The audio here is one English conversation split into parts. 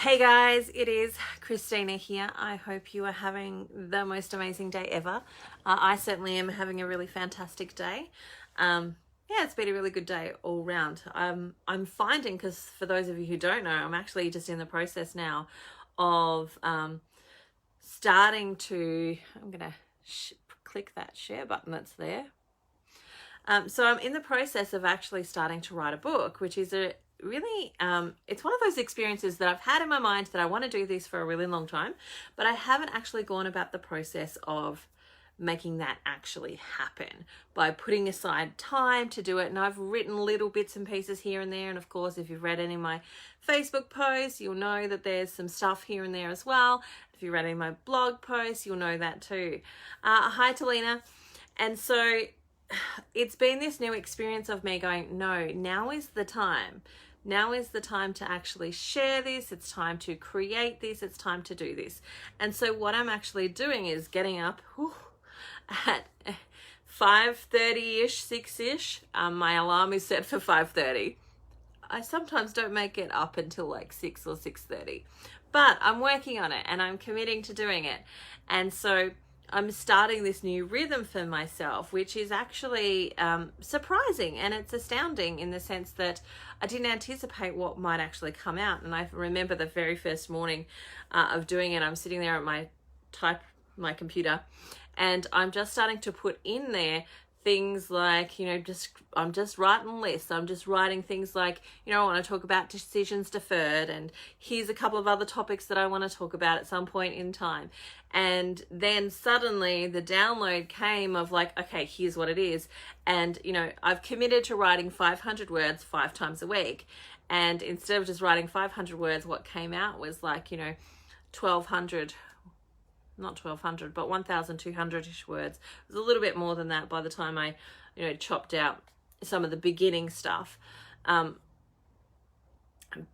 Hey guys, it is Christina here. I hope you are having the most amazing day ever. I certainly am having a really fantastic day. Yeah, it's been a really good day all round. I'm finding, because for those of you who don't know, I'm actually just in the process now of starting to, I'm going to click that share button that's there. So I'm in the process of actually starting to write a book, which is a really, it's one of those experiences that I've had in my mind that I want to do this for a really long time, but I haven't actually gone about the process of making that actually happen by putting aside time to do it. And I've written little bits and pieces here and there. And of course, if you've read any of my Facebook posts, you'll know that there's some stuff here and there as well. If you read any of my blog posts, you'll know that too. Hi, Talina. And so it's been this new experience of me going, no, now is the time. Now is the time to actually share this. It's time to create this. It's time to do this. And so what I'm actually doing is getting up at 5:30-ish, 6-ish. My alarm is set for 5:30. I sometimes don't make it up until like 6 or 6:30. But I'm working on it and I'm committing to doing it. And so I'm starting this new rhythm for myself, which is actually surprising, and it's astounding in the sense that I didn't anticipate what might actually come out. And I remember the very first morning of doing it, I'm sitting there at my computer, and I'm just starting to put in there things like, I'm just writing lists. I'm just writing things like, I want to talk about decisions deferred, and here's a couple of other topics that I want to talk about at some point in time. And then suddenly the download came of like, okay, here's what it is. And, I've committed to writing 500 words 5 times a week. And instead of just writing 500 words, what came out was like, 1,200, not 1,200, but 1,200-ish words. It was a little bit more than that by the time I, chopped out some of the beginning stuff.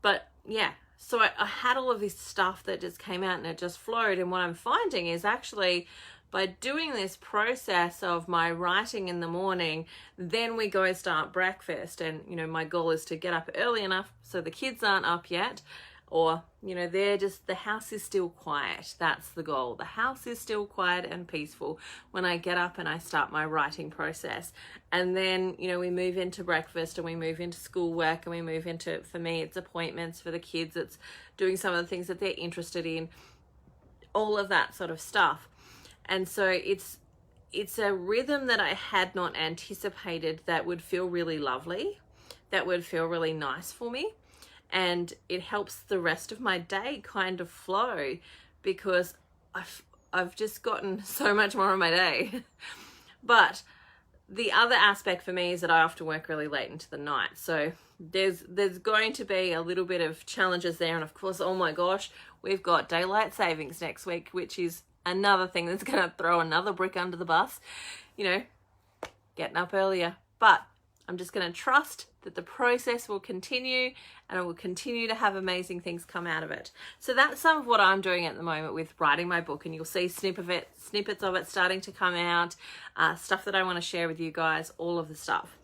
But yeah, so I had all of this stuff that just came out and it just flowed. And what I'm finding is actually by doing this process of my writing in the morning, then we go start breakfast. And, my goal is to get up early enough so the kids aren't up yet, or, the house is still quiet. That's the goal. The house is still quiet and peaceful when I get up and I start my writing process. And then, we move into breakfast and we move into schoolwork and we move into, for me, it's appointments. For the kids, it's doing some of the things that they're interested in, all of that sort of stuff. And so it's a rhythm that I had not anticipated that would feel really lovely, that would feel really nice for me. And it helps the rest of my day kind of flow because I've just gotten so much more of my day. But the other aspect for me is that I often work really late into the night. So there's going to be a little bit of challenges there. And of course, oh my gosh, we've got daylight savings next week, which is another thing that's going to throw another brick under the bus, getting up earlier. But I'm just going to trust that the process will continue and I will continue to have amazing things come out of it. So that's some of what I'm doing at the moment with writing my book, and you'll see snippets of it starting to come out, stuff that I want to share with you guys, all of the stuff.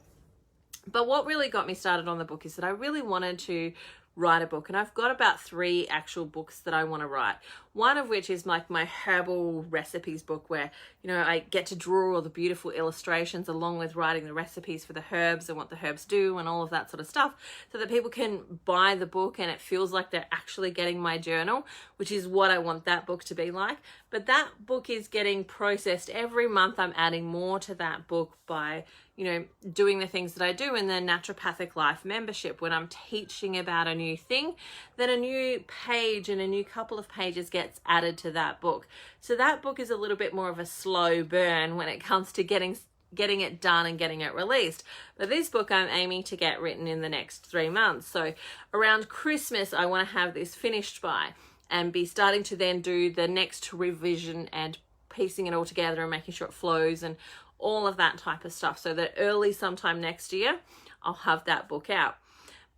But what really got me started on the book is that I really wanted to write a book, and I've got about 3 actual books that I want to write. One of which is like my herbal recipes book, where I get to draw all the beautiful illustrations along with writing the recipes for the herbs and what the herbs do and all of that sort of stuff, so that people can buy the book and it feels like they're actually getting my journal, which is what I want that book to be like. But that book is getting processed every month. I'm adding more to that book by doing the things that I do in the Naturopathic Life membership. When I'm teaching about a new thing, then a new page and a new couple of pages gets added to that book. So that book is a little bit more of a slow burn when it comes to getting it done and getting it released. But this book I'm aiming to get written in the next 3 months. So around Christmas, I want to have this finished by and be starting to then do the next revision and piecing it all together and making sure it flows and all of that type of stuff, so that early sometime next year, I'll have that book out.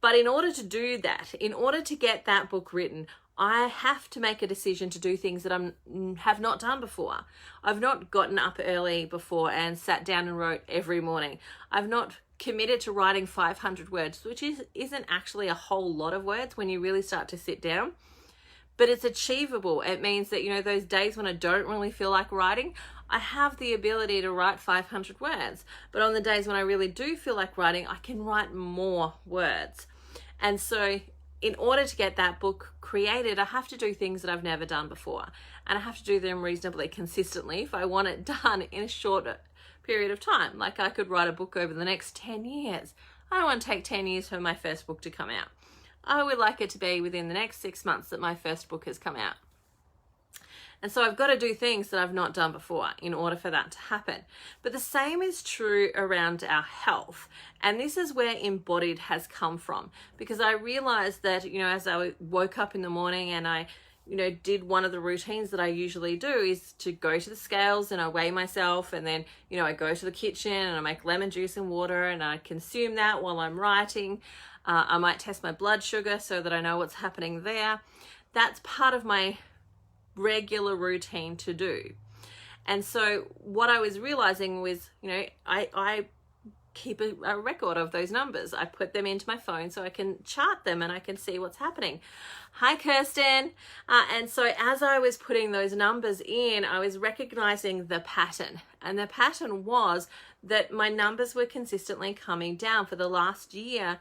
But in order to do that, in order to get that book written, I have to make a decision to do things that I have not done before. I've not gotten up early before and sat down and wrote every morning. I've not committed to writing 500 words, which isn't actually a whole lot of words when you really start to sit down. but it's achievable. It means that, you know, those days when I don't really feel like writing, I have the ability to write 500 words. But on the days when I really do feel like writing, I can write more words. And so in order to get that book created, I have to do things that I've never done before. And I have to do them reasonably consistently if I want it done in a short period of time. Like I could write a book over the next 10 years. I don't want to take 10 years for my first book to come out. I would like it to be within the next 6 months that my first book has come out. And so I've got to do things that I've not done before in order for that to happen. But the same is true around our health. And this is where embodied has come from, because I realized that, you know, as I woke up in the morning and I, you know, did one of the routines that I usually do is to go to the scales and I weigh myself, and then, you know, I go to the kitchen and I make lemon juice and water and I consume that while I'm writing. I might test my blood sugar so that I know what's happening there. That's part of my regular routine to do. And so what I was realizing was, you know, I keep a record of those numbers. I put them into my phone so I can chart them and I can see what's happening. Hi, Kirsten. And so as I was putting those numbers in, I was recognizing the pattern. And the pattern was that my numbers were consistently coming down. For the last year,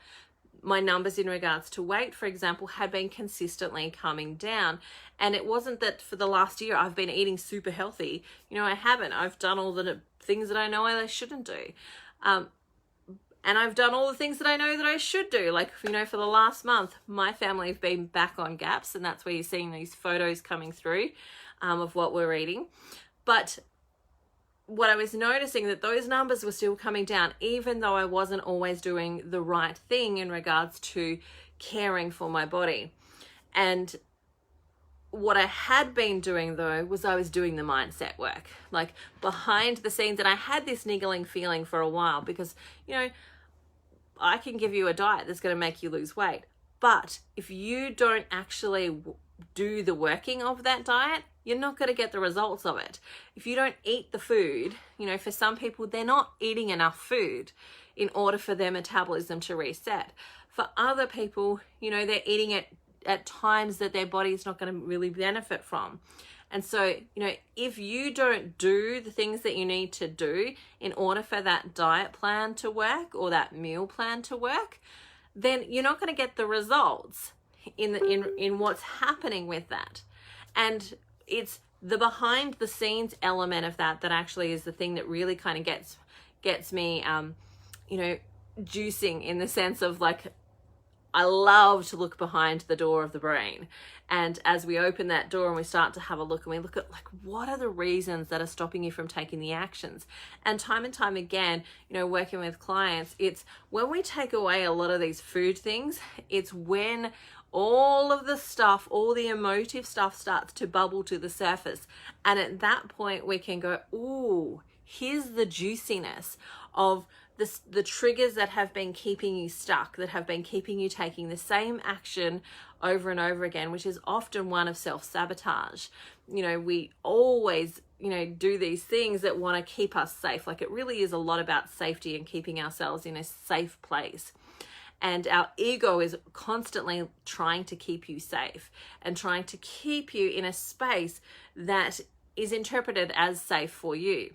my numbers in regards to weight, for example, had been consistently coming down. And it wasn't that for the last year I've been eating super healthy. You know, I haven't. I've done all the things that I know I shouldn't do. And I've done all the things that I know that I should do. Like, you know, for the last month, my family have been back on GAPS, and that's where you're seeing these photos coming through of what we're eating. But what I was noticing, that those numbers were still coming down, even though I wasn't always doing the right thing in regards to caring for my body. And what I had been doing though was I was doing the mindset work, like behind the scenes. And I had this niggling feeling for a while because, you know, I can give you a diet that's going to make you lose weight, but if you don't actually do the working of that diet, you're not going to get the results of it. If you don't eat the food, you know, for some people, they're not eating enough food in order for their metabolism to reset. For other people, you know, they're eating it at times that their body is not going to really benefit from. And so, you know, if you don't do the things that you need to do in order for that diet plan to work or that meal plan to work, then you're not going to get the results in what's happening with that. And it's the behind the scenes element of that actually is the thing that really kind of gets me, you know, juicing, in the sense of like, I love to look behind the door of the brain. And as we open that door and we start to have a look, and we look at like, what are the reasons that are stopping you from taking the actions? And time again, you know, working with clients, it's when we take away a lot of these food things, it's when all of the stuff, all the emotive stuff starts to bubble to the surface. And at that point we can go, ooh, here's the juiciness of the triggers that have been keeping you stuck, that have been keeping you taking the same action over and over again, which is often one of self-sabotage. You know, we always, you know, do these things that want to keep us safe. Like, it really is a lot about safety and keeping ourselves in a safe place. And our ego is constantly trying to keep you safe and trying to keep you in a space that is interpreted as safe for you.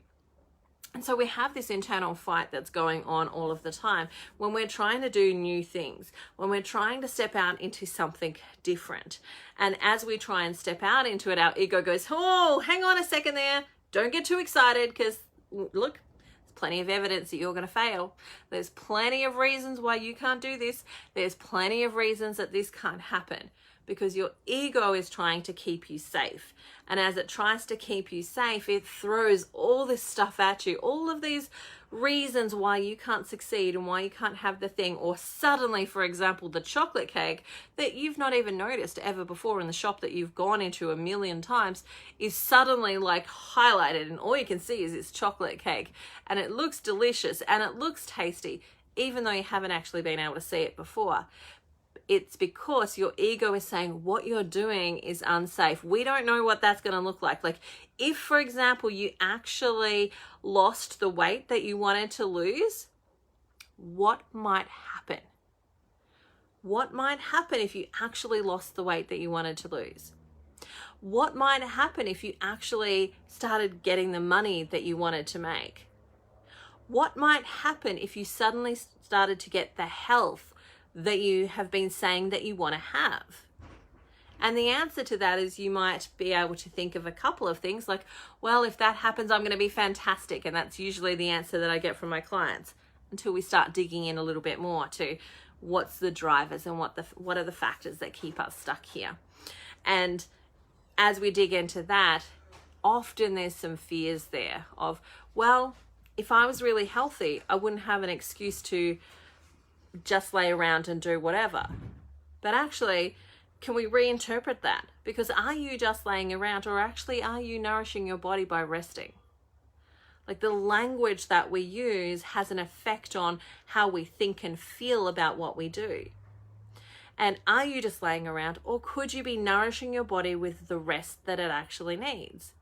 And so we have this internal fight that's going on all of the time when we're trying to do new things, when we're trying to step out into something different. And as we try and step out into it, our ego goes, oh, hang on a second there. Don't get too excited, because look, there's plenty of evidence that you're going to fail. There's plenty of reasons why you can't do this. There's plenty of reasons that this can't happen, because your ego is trying to keep you safe. And as it tries to keep you safe, it throws all this stuff at you, all of these reasons why you can't succeed and why you can't have the thing. Or suddenly, for example, the chocolate cake that you've not even noticed ever before in the shop that you've gone into a million times is suddenly like highlighted, and all you can see is this chocolate cake, and it looks delicious and it looks tasty, even though you haven't actually been able to see it before. It's because your ego is saying what you're doing is unsafe. We don't know what that's going to look like. Like, if, for example, you actually lost the weight that you wanted to lose, what might happen? What might happen if you actually lost the weight that you wanted to lose? What might happen if you actually started getting the money that you wanted to make? What might happen if you suddenly started to get the health that you have been saying that you want to have? And the answer to that is you might be able to think of a couple of things like, well, if that happens, I'm going to be fantastic. And that's usually the answer that I get from my clients, until we start digging in a little bit more to what's the drivers and what are the factors that keep us stuck here. And as we dig into that, often there's some fears there of, well, if I was really healthy, I wouldn't have an excuse to just lay around and do whatever. But actually, can we reinterpret that? Because are you just laying around, or actually are you nourishing your body by resting? Like, the language that we use has an effect on how we think and feel about what we do. And are you just laying around, or could you be nourishing your body with the rest that it actually needs?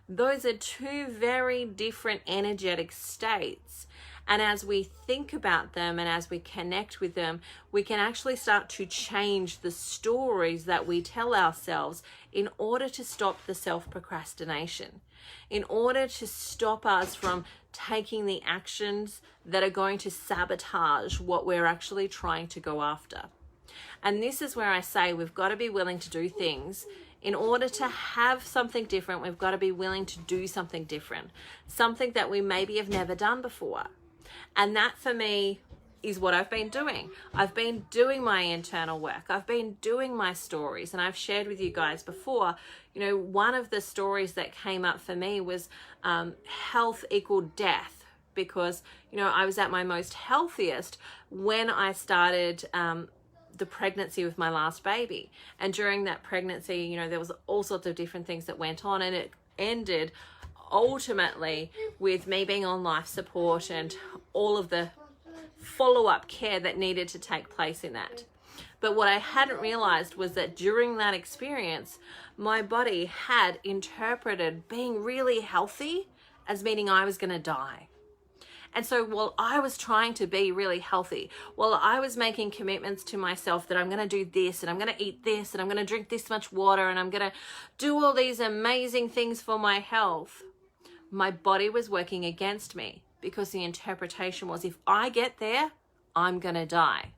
Those are two very different energetic states. And as we think about them and as we connect with them, we can actually start to change the stories that we tell ourselves in order to stop the self-procrastination, in order to stop us from taking the actions that are going to sabotage what we're actually trying to go after. And this is where I say we've got to be willing to do things. In order to have something different, we've got to be willing to do something different, something that we maybe have never done before. And that for me is what I've been doing. I've been doing my internal work. I've been doing my stories. And I've shared with you guys before, one of the stories that came up for me was health equaled death. Because, I was at my most healthiest when I started the pregnancy with my last baby. And during that pregnancy, there was all sorts of different things that went on, and it ended ultimately with me being on life support and all of the follow-up care that needed to take place in that. But what I hadn't realized was that during that experience, my body had interpreted being really healthy as meaning I was going to die. And so while I was trying to be really healthy, while I was making commitments to myself that I'm going to do this and I'm going to eat this and I'm going to drink this much water and I'm going to do all these amazing things for my health, my body was working against me, because the interpretation was, if I get there, I'm going to die.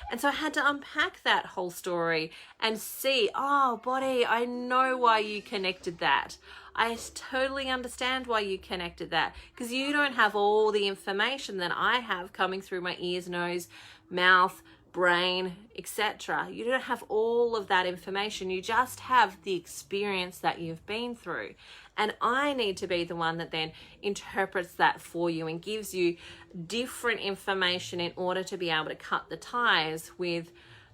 And so I had to unpack that whole story and see, oh, body, I know why you connected that. I totally understand why you connected that, because you don't have all the information that I have coming through my ears, nose, mouth, brain, etc. You don't have all of that information. You just have the experience that you've been through. And I need to be the one that then interprets that for you and gives you different information in order to be able to cut the ties with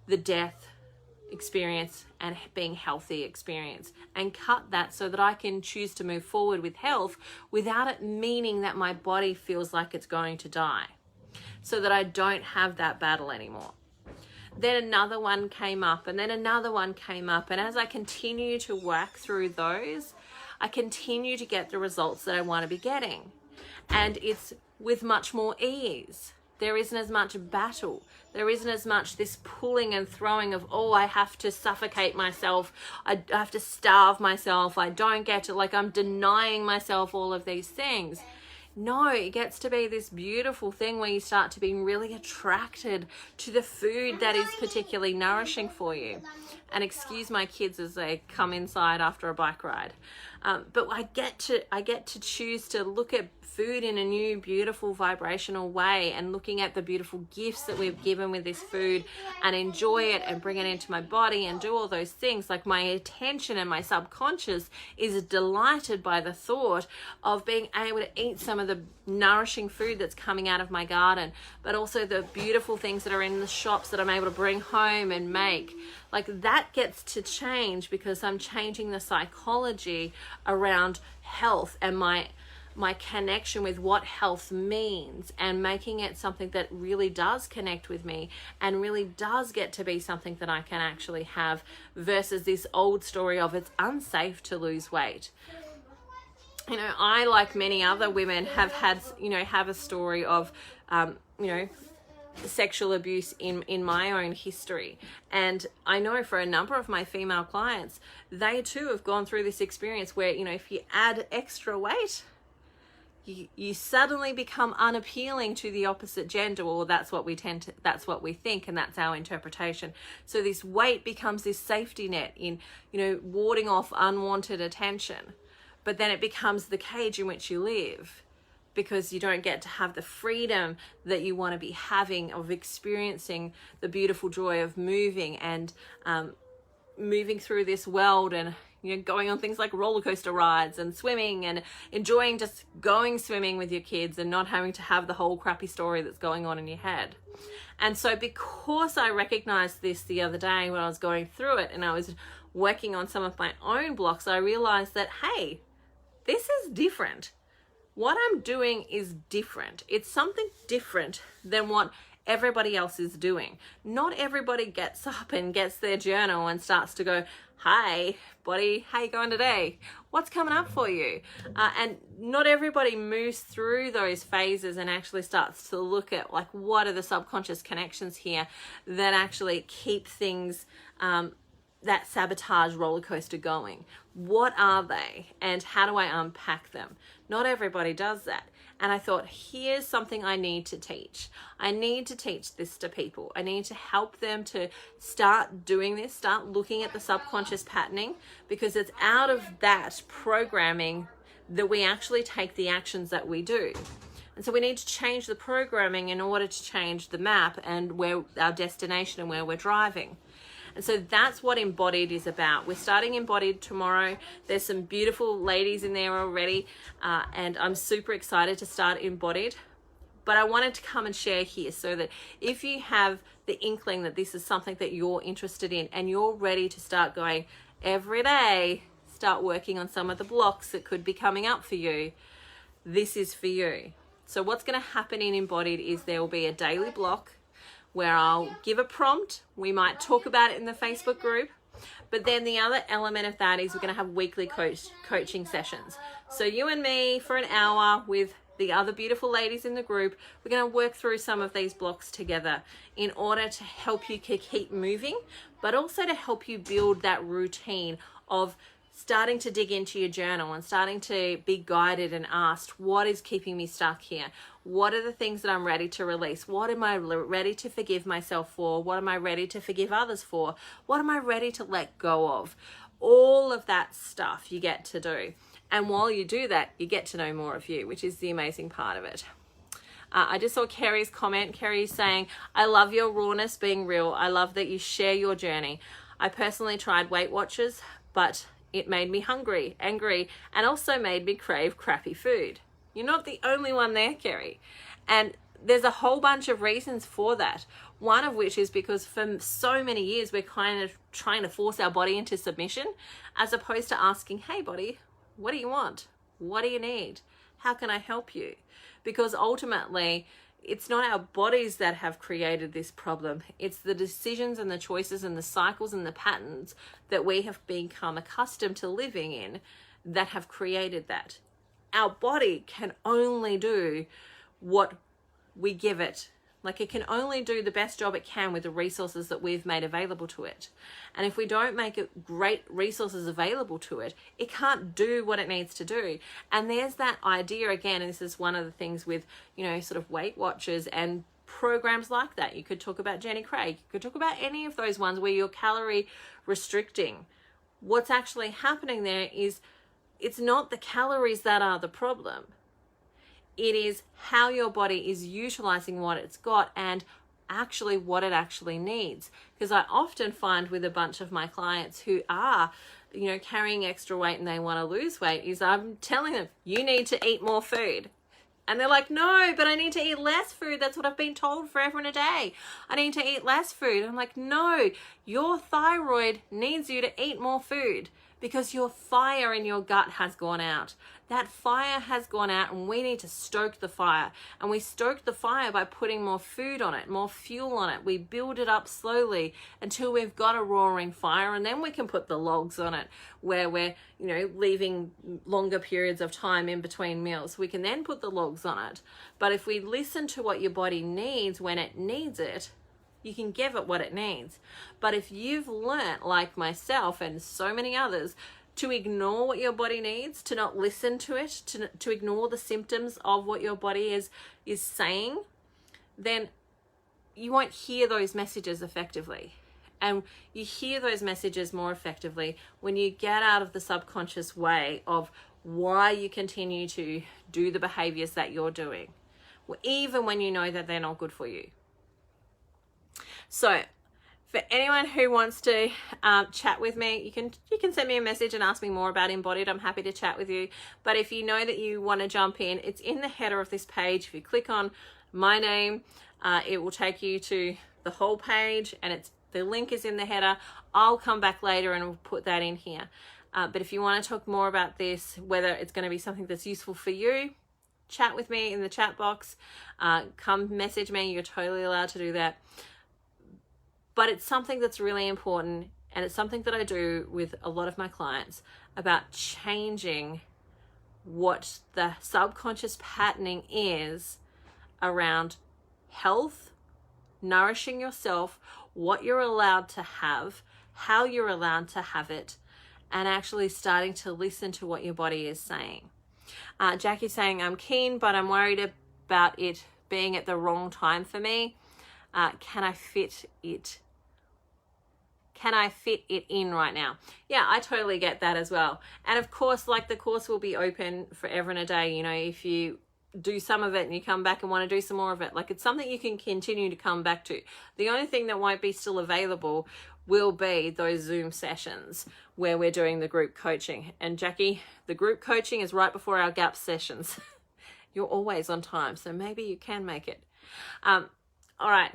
the death experience and being healthy experience, and cut that so that I can choose to move forward with health without it meaning that my body feels like it's going to die, so that I don't have that battle anymore. Then another one came up, and then another one came up. And as I continue to work through those, I continue to get the results that I want to be getting. And it's with much more ease. There isn't as much battle. There isn't as much this pulling and throwing of, oh, I have to suffocate myself. I have to starve myself. I don't get to, like, I'm denying myself all of these things. No, it gets to be this beautiful thing where you start to be really attracted to the food that is particularly nourishing for you. And excuse my kids as they come inside after a bike ride. But I get to choose to look at food in a new, beautiful, vibrational way, and looking at the beautiful gifts that we've given with this food and enjoy it and bring it into my body and do all those things. Like, my attention and my subconscious is delighted by the thought of being able to eat some of the nourishing food that's coming out of my garden, but also the beautiful things that are in the shops that I'm able to bring home and make. Like, that gets to change because I'm changing the psychology around health and my connection with what health means, and making it something that really does connect with me and really does get to be something that I can actually have, versus this old story of it's unsafe to lose weight. I, like many other women, have had, have a story of, sexual abuse in my own history. And I know for a number of my female clients, they too have gone through this experience where, you know, if you add extra weight, you suddenly become unappealing to the opposite gender, or that's what we think, and that's our interpretation. So this weight becomes this safety net in, you know, warding off unwanted attention. But then it becomes the cage in which you live, because you don't get to have the freedom that you want to be having, of experiencing the beautiful joy of moving and moving through this world, and, you know, going on things like roller coaster rides and swimming and enjoying just going swimming with your kids and not having to have the whole crappy story that's going on in your head. And so because I recognized this the other day when I was going through it and I was working on some of my own blocks, I realized that, hey, this is different. What I'm doing is different. It's something different than what everybody else is doing. Not everybody gets up and gets their journal and starts to go, hi, buddy, how you going today? What's coming up for you? And not everybody moves through those phases and actually starts to look at, like, what are the subconscious connections here that actually keep things, that sabotage roller coaster going. What are they, and how do I unpack them? Not everybody does that. And I thought, here's something I need to teach. I need to teach this to people. I need to help them to start doing this, start looking at the subconscious patterning, because it's out of that programming that we actually take the actions that we do. And so we need to change the programming in order to change the map and where our destination and where we're driving. And so that's what Embodied is about. We're starting Embodied tomorrow. There's some beautiful ladies in there already, and I'm super excited to start Embodied. But I wanted to come and share here so that if you have the inkling that this is something that you're interested in and you're ready to start going every day, start working on some of the blocks that could be coming up for you, this is for you. So what's going to happen in Embodied is there will be a daily block where I'll give a prompt. We might talk about it in the Facebook group. But then the other element of that is we're going to have weekly coaching sessions. So you and me for an hour with the other beautiful ladies in the group, we're going to work through some of these blocks together in order to help you keep moving, but also to help you build that routine of starting to dig into your journal and starting to be guided and asked, what is keeping me stuck here? What are the things that I'm ready to release? What am I ready to forgive myself for? What am I ready to forgive others for? What am I ready to let go of? All of that stuff you get to do. And while you do that, you get to know more of you, which is the amazing part of it. I just saw Kerry's comment. Kerry's saying, I love your rawness being real. I love that you share your journey. I personally tried Weight Watchers, but it made me hungry, angry, and also made me crave crappy food. You're not the only one there, Kerry. And there's a whole bunch of reasons for that. One of which is because for so many years, we're kind of trying to force our body into submission, as opposed to asking, hey, body, what do you want? What do you need? How can I help you? Because ultimately, it's not our bodies that have created this problem. It's the decisions and the choices and the cycles and the patterns that we have become accustomed to living in that have created that. Our body can only do what we give it. Like, it can only do the best job it can with the resources that we've made available to it. And if we don't make it great resources available to it, it can't do what it needs to do. And there's that idea again, and this is one of the things with, you know, sort of Weight Watchers and programs like that. You could talk about Jenny Craig. You could talk about any of those ones where you're calorie restricting. What's actually happening there is it's not the calories that are the problem. It is how your body is utilizing what it's got and actually what it actually needs. Because I often find with a bunch of my clients who are, you know, carrying extra weight and they want to lose weight, is I'm telling them, you need to eat more food. And they're like, no, but I need to eat less food. That's what I've been told forever and a day. I need to eat less food. I'm like, no, Your thyroid needs you to eat more food because your fire in your gut has gone out. That fire has gone out, and we need to stoke the fire. And we stoke the fire by putting more food on it, more fuel on it. We build it up slowly until we've got a roaring fire, and then we can put the logs on it where we're, leaving longer periods of time in between meals. We can then put the logs on it. But if we listen to what your body needs when it needs it, you can give it what it needs. But if you've learnt, like myself and so many others, to ignore what your body needs, to not listen to it, to ignore the symptoms of what your body is saying, then you won't hear those messages effectively. And you hear those messages more effectively when you get out of the subconscious way of why you continue to do the behaviors that you're doing, even when you know that they're not good for you. So for anyone who wants to chat with me, you can send me a message and ask me more about Embodied. I'm happy to chat with you. But if you know that you want to jump in, it's in the header of this page. If you click on my name, it will take you to the whole page, and the link is in the header. I'll come back later and we'll put that in here. But if you want to talk more about this, whether it's going to be something that's useful for you, chat with me in the chat box. Come message me. You're totally allowed to do that. But it's something that's really important, and it's something that I do with a lot of my clients about changing what the subconscious patterning is around health, nourishing yourself, what you're allowed to have, how you're allowed to have it, and actually starting to listen to what your body is saying. Jackie's saying, I'm keen, but I'm worried about it being at the wrong time for me. Can I fit it in right now? Yeah, I totally get that as well. And of course, like, the course will be open forever and a day. If you do some of it and you come back and want to do some more of it, like, it's something you can continue to come back to. The only thing that won't be still available will be those Zoom sessions where we're doing the group coaching. And Jackie, the group coaching is right before our gap sessions. You're always on time, so maybe you can make it. All right.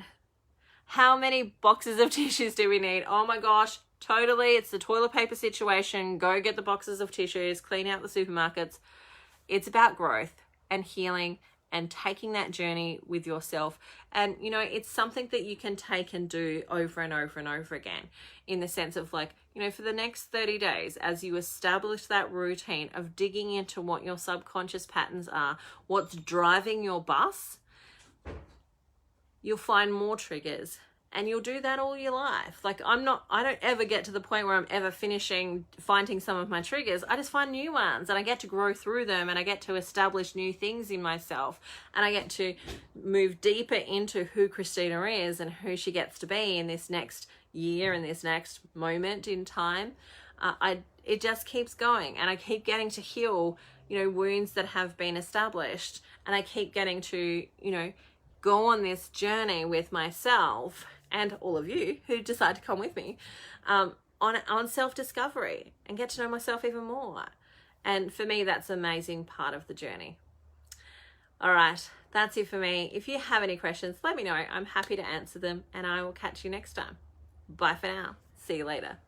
How many boxes of tissues do we need? Oh my gosh, totally. It's the toilet paper situation. Go get the boxes of tissues, clean out the supermarkets. It's about growth and healing and taking that journey with yourself. And, it's something that you can take and do over and over and over again, in the sense of, like, for the next 30 days, as you establish that routine of digging into what your subconscious patterns are, what's driving your bus, you'll find more triggers, and you'll do that all your life. Like, I don't ever get to the point where I'm ever finding some of my triggers. I just find new ones, and I get to grow through them, and I get to establish new things in myself, and I get to move deeper into who Christina is and who she gets to be in this next year, in this next moment in time. It just keeps going, and I keep getting to heal, wounds that have been established, and I keep getting to, go on this journey with myself and all of you who decide to come with me on self-discovery and get to know myself even more. And for me, that's an amazing part of the journey. All right, that's it for me. If you have any questions, let me know. I'm happy to answer them, and I will catch you next time. Bye for now. See you later.